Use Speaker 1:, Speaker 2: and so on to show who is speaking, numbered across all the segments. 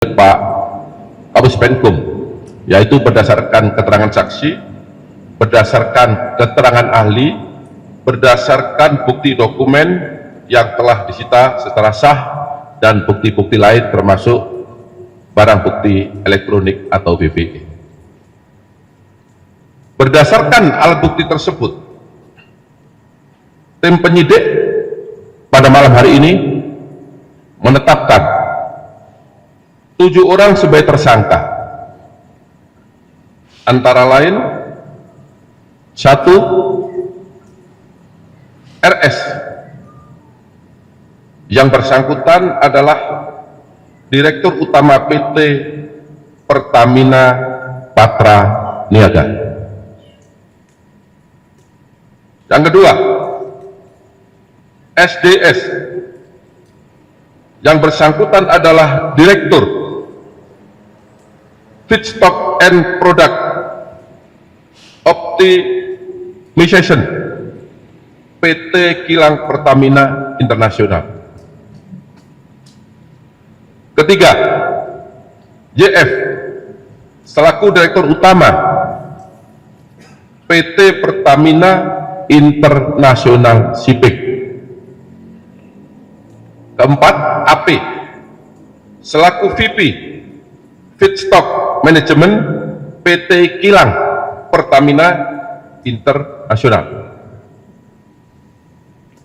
Speaker 1: Pak Kapus Penkum, yaitu berdasarkan keterangan saksi, berdasarkan keterangan ahli, berdasarkan bukti dokumen yang telah disita secara sah, dan bukti-bukti lain termasuk barang bukti elektronik atau BBE. Berdasarkan alat bukti tersebut, tim penyidik pada malam hari ini menetapkan 7 orang sebagai tersangka, antara lain 1. RS, yang bersangkutan adalah Direktur Utama PT Pertamina Patra Niaga. Yang kedua, SDS, yang bersangkutan adalah Direktur Feedstock and Product Optimization PT Kilang Pertamina Internasional. Ketiga, YF, selaku Direktur Utama PT Pertamina International Shipping. Keempat, AP, selaku VP Feedstock Management PT Kilang Pertamina Internasional.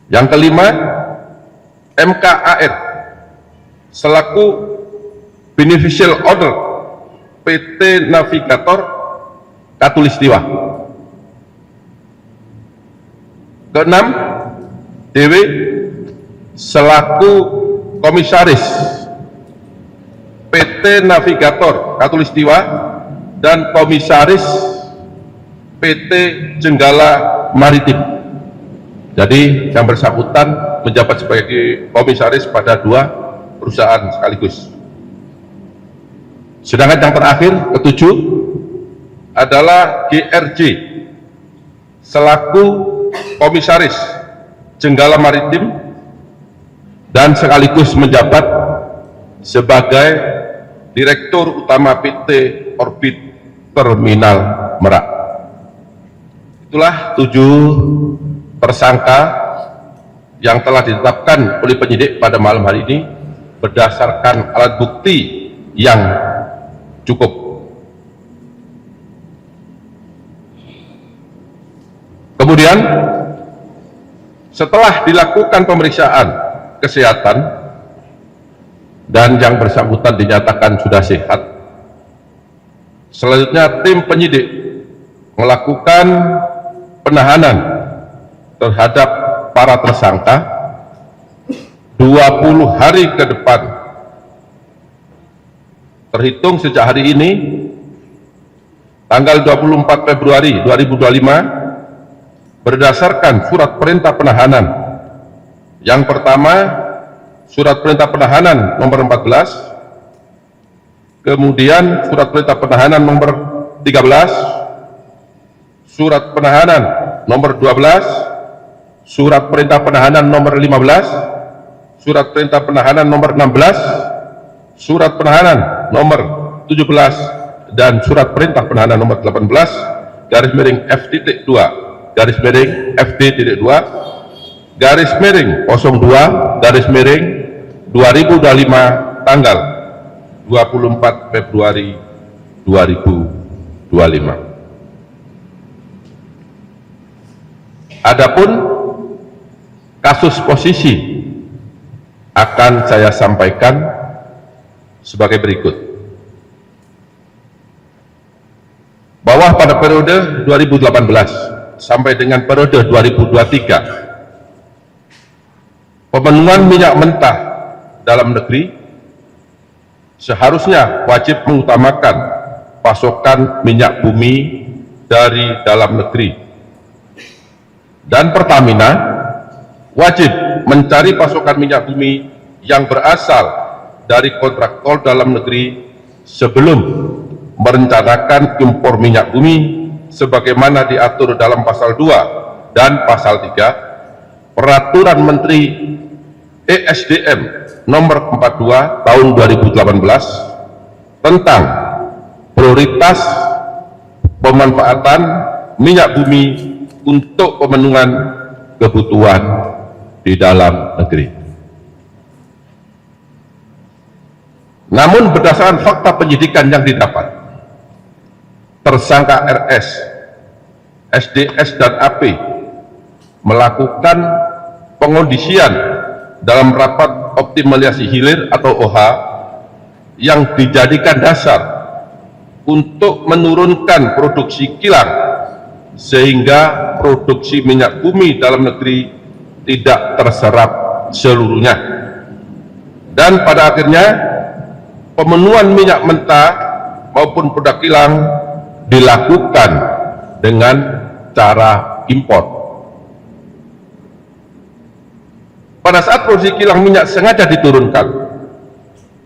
Speaker 1: Yang kelima, MKAR, selaku Beneficial Owner PT Navigator Katulistiwa. Keenam, DW, selaku Komisaris PT Navigator Katulistiwa dan Komisaris PT Jenggala Maritim. Jadi yang bersangkutan menjabat sebagai komisaris pada 2 perusahaan sekaligus. Sedangkan yang terakhir, ketujuh, adalah GRJ, selaku Komisaris Jenggala Maritim dan sekaligus menjabat sebagai Direktur Utama PT Orbit Terminal Merak. Itulah 7 tersangka yang telah ditetapkan oleh penyidik pada malam hari ini berdasarkan alat bukti yang cukup. Kemudian setelah dilakukan pemeriksaan kesehatan dan yang bersangkutan dinyatakan sudah sehat, selanjutnya tim penyidik melakukan penahanan terhadap para tersangka 20 hari ke depan terhitung sejak hari ini tanggal 24 Februari 2025 berdasarkan surat perintah penahanan. Yang pertama, surat perintah penahanan nomor 14, kemudian surat perintah penahanan nomor 13, surat penahanan nomor 12, surat perintah penahanan nomor 15, surat perintah penahanan nomor 16, surat penahanan nomor 17, dan surat perintah penahanan nomor 18 garis miring F.2 garis miring FD.2 garis miring 02 garis miring 2025 tanggal 24 Februari 2025. Adapun kasus posisi akan saya sampaikan sebagai berikut. Bahwa pada periode 2018 sampai dengan periode 2023, pemenuhan minyak mentah dalam negeri seharusnya wajib mengutamakan pasokan minyak bumi dari dalam negeri, dan Pertamina wajib mencari pasokan minyak bumi yang berasal dari kontraktor dalam negeri sebelum merencanakan impor minyak bumi sebagaimana diatur dalam pasal 2 dan pasal 3 Peraturan Menteri ESDM nomor 42 tahun 2018 tentang prioritas pemanfaatan minyak bumi untuk pemenuhan kebutuhan di dalam negeri. Namun berdasarkan fakta penyidikan yang didapat, tersangka RS, SDS dan AP melakukan pengondisian dalam rapat optimalisasi hilir atau OH yang dijadikan dasar untuk menurunkan produksi kilang sehingga produksi minyak bumi dalam negeri tidak terserap seluruhnya, dan pada akhirnya pemenuhan minyak mentah maupun produk kilang dilakukan dengan cara impor. Pada saat produksi kilang minyak sengaja diturunkan,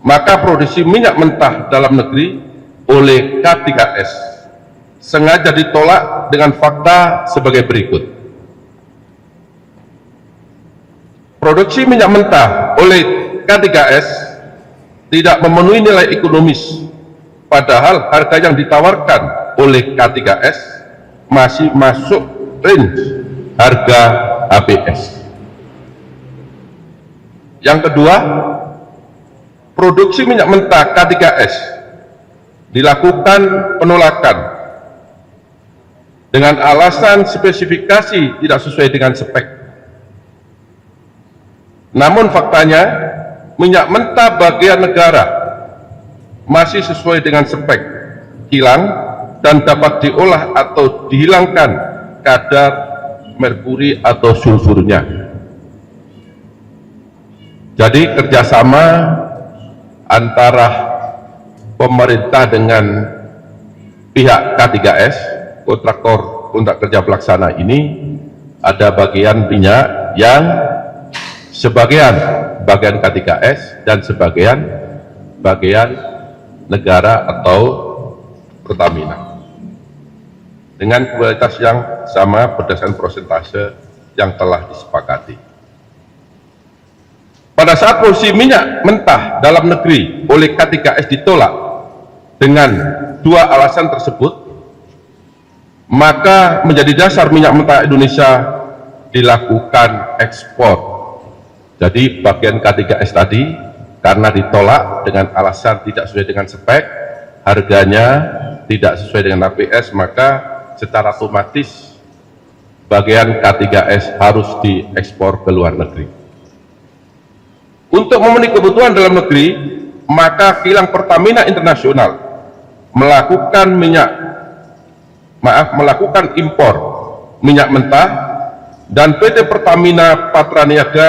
Speaker 1: maka produksi minyak mentah dalam negeri oleh K3S sengaja ditolak dengan fakta sebagai berikut. Produksi minyak mentah oleh K3S tidak memenuhi nilai ekonomis, padahal harga yang ditawarkan oleh K3S masih masuk range harga HBS. Yang kedua, produksi minyak mentah K3S dilakukan penolakan dengan alasan spesifikasi tidak sesuai dengan spek. Namun faktanya minyak mentah bagian negara masih sesuai dengan spek kilang dan dapat diolah atau dihilangkan kadar merkuri atau sulfurnya. Jadi kerjasama antara pemerintah dengan pihak K3S, kontrak kerja pelaksana ini, ada bagian minyak yang sebagian K3S dan sebagian negara atau Pertamina dengan kualitas yang sama berdasarkan persentase yang telah disepakati. Pada saat produksi minyak mentah dalam negeri oleh K3S ditolak dengan dua alasan tersebut, maka menjadi dasar minyak mentah Indonesia dilakukan ekspor. Jadi bagian K3S tadi karena ditolak dengan alasan tidak sesuai dengan spek, harganya tidak sesuai dengan APS, maka secara otomatis bagian K3S harus diekspor ke luar negeri. Untuk memenuhi kebutuhan dalam negeri, maka kilang Pertamina Internasional melakukan impor minyak mentah, dan PT Pertamina Patraniaga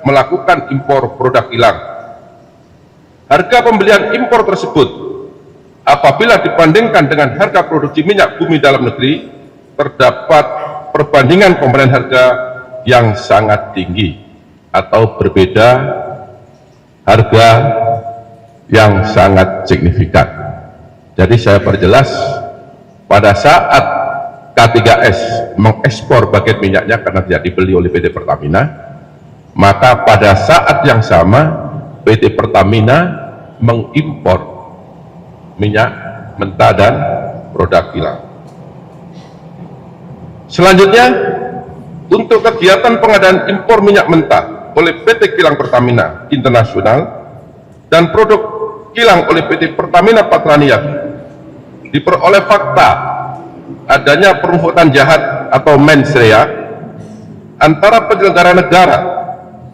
Speaker 1: melakukan impor produk kilang. Harga pembelian impor tersebut apabila dibandingkan dengan harga produksi minyak bumi dalam negeri, terdapat perbandingan pembelian harga yang sangat tinggi atau berbeda harga yang sangat signifikan. Jadi saya perjelas, pada saat K3S mengekspor bagian minyaknya karena tidak dibeli oleh PT Pertamina, maka pada saat yang sama PT Pertamina mengimpor minyak mentah dan produk kilang. Selanjutnya, untuk kegiatan pengadaan impor minyak mentah oleh PT Kilang Pertamina Internasional dan produk kilang oleh PT Pertamina Patraniaga, diperoleh fakta adanya perbuatan jahat atau mens rea antara penyelenggara negara,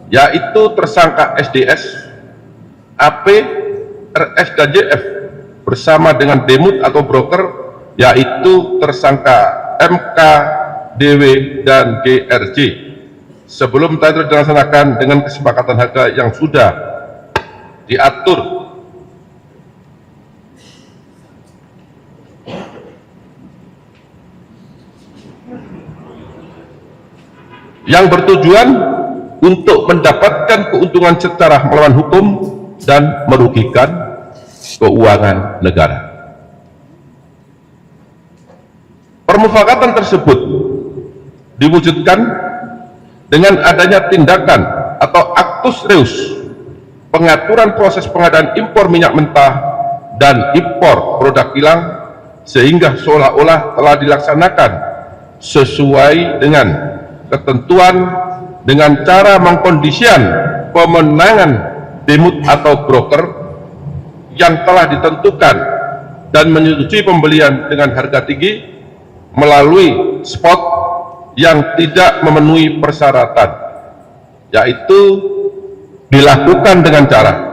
Speaker 1: yaitu tersangka SDS, AP, RS dan JF bersama dengan demut atau broker, yaitu tersangka MK, DW dan GRJ, sebelum tender dilaksanakan dengan kesepakatan harga yang sudah diatur yang bertujuan untuk mendapatkan keuntungan secara melawan hukum dan merugikan keuangan negara. Permufakatan tersebut diwujudkan dengan adanya tindakan atau actus reus, pengaturan proses pengadaan impor minyak mentah dan impor produk kilang sehingga seolah-olah telah dilaksanakan sesuai dengan ketentuan dengan cara mengkondisikan pemenangan demut atau broker yang telah ditentukan dan menyetujui pembelian dengan harga tinggi melalui spot yang tidak memenuhi persyaratan, yaitu dilakukan dengan cara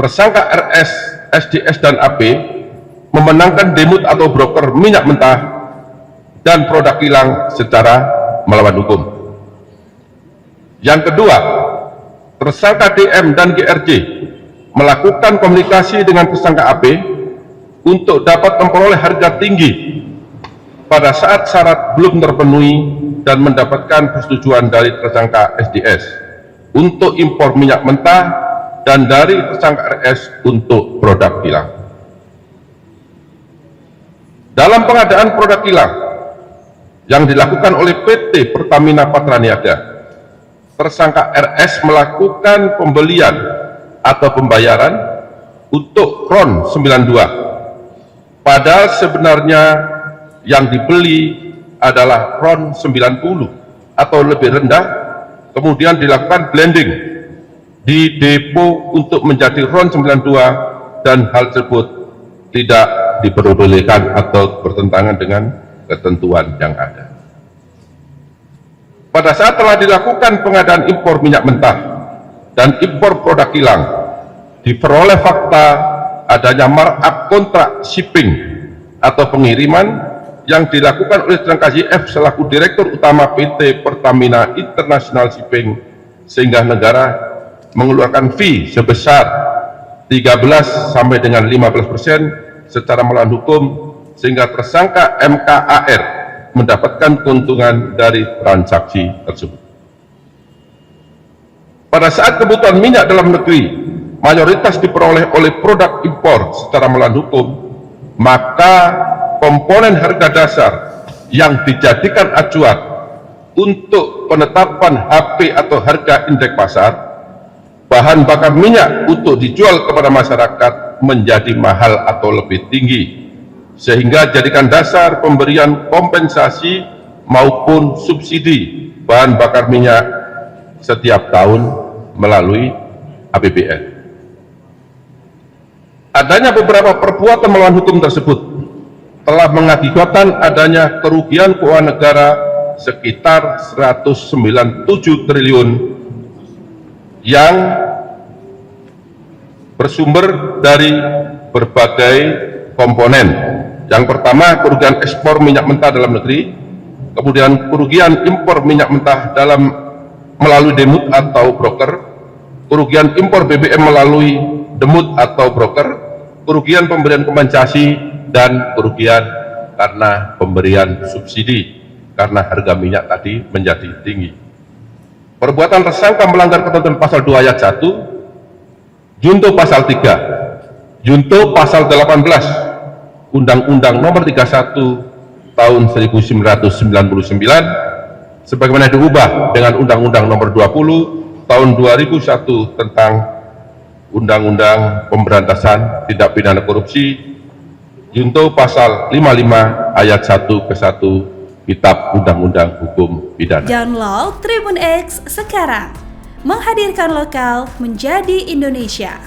Speaker 1: tersangka RS, SDS, dan AP memenangkan demut atau broker minyak mentah dan produk kilang secara melawan hukum. Yang kedua, tersangka DM dan GRJ melakukan komunikasi dengan tersangka AP untuk dapat memperoleh harga tinggi pada saat syarat belum terpenuhi dan mendapatkan persetujuan dari tersangka SDS untuk impor minyak mentah dan dari tersangka RS untuk produk kilang. Dalam pengadaan produk kilang yang dilakukan oleh PT Pertamina Patraniaga, tersangka RS melakukan pembelian atau pembayaran untuk RON 92, padahal sebenarnya yang dibeli adalah RON 90 atau lebih rendah, kemudian dilakukan blending di depo untuk menjadi RON 92 dan hal tersebut tidak diperbolehkan atau bertentangan dengan ketentuan yang ada. Pada saat telah dilakukan pengadaan impor minyak mentah dan impor produk kilang, diperoleh fakta adanya markup kontrak shipping atau pengiriman yang dilakukan oleh tersangka YF selaku Direktur Utama PT Pertamina International Shipping, sehingga negara mengeluarkan fee sebesar 13 sampai dengan 15% secara melawan hukum, sehingga tersangka MKAR mendapatkan keuntungan dari transaksi tersebut. Pada saat kebutuhan minyak dalam negeri mayoritas diperoleh oleh produk impor secara melawan hukum, maka komponen harga dasar yang dijadikan acuan untuk penetapan HP atau harga indeks pasar bahan bakar minyak untuk dijual kepada masyarakat menjadi mahal atau lebih tinggi, sehingga jadikan dasar pemberian kompensasi maupun subsidi bahan bakar minyak setiap tahun melalui APBN. Adanya beberapa perbuatan melawan hukum tersebut telah mengakibatkan adanya kerugian keuangan negara sekitar 197 triliun yang bersumber dari berbagai komponen. Yang pertama, kerugian ekspor minyak mentah dalam negeri, kemudian kerugian impor minyak mentah melalui demut atau broker, kerugian impor BBM melalui demut atau broker, kerugian pemberian kompensasi, dan kerugian karena pemberian subsidi karena harga minyak tadi menjadi tinggi. Perbuatan tersangka melanggar ketentuan pasal 2 ayat 1, junto pasal 3, junto pasal 18 Undang-Undang Nomor 31 Tahun 1999 sebagaimana diubah dengan Undang-Undang Nomor 20 Tahun 2001 tentang Undang-Undang Pemberantasan Tindak Pidana Korupsi, junto pasal 55 ayat 1 ke 1 Kitab Undang-Undang Hukum Pidana.
Speaker 2: Download Tribun X sekarang, menghadirkan lokal menjadi Indonesia.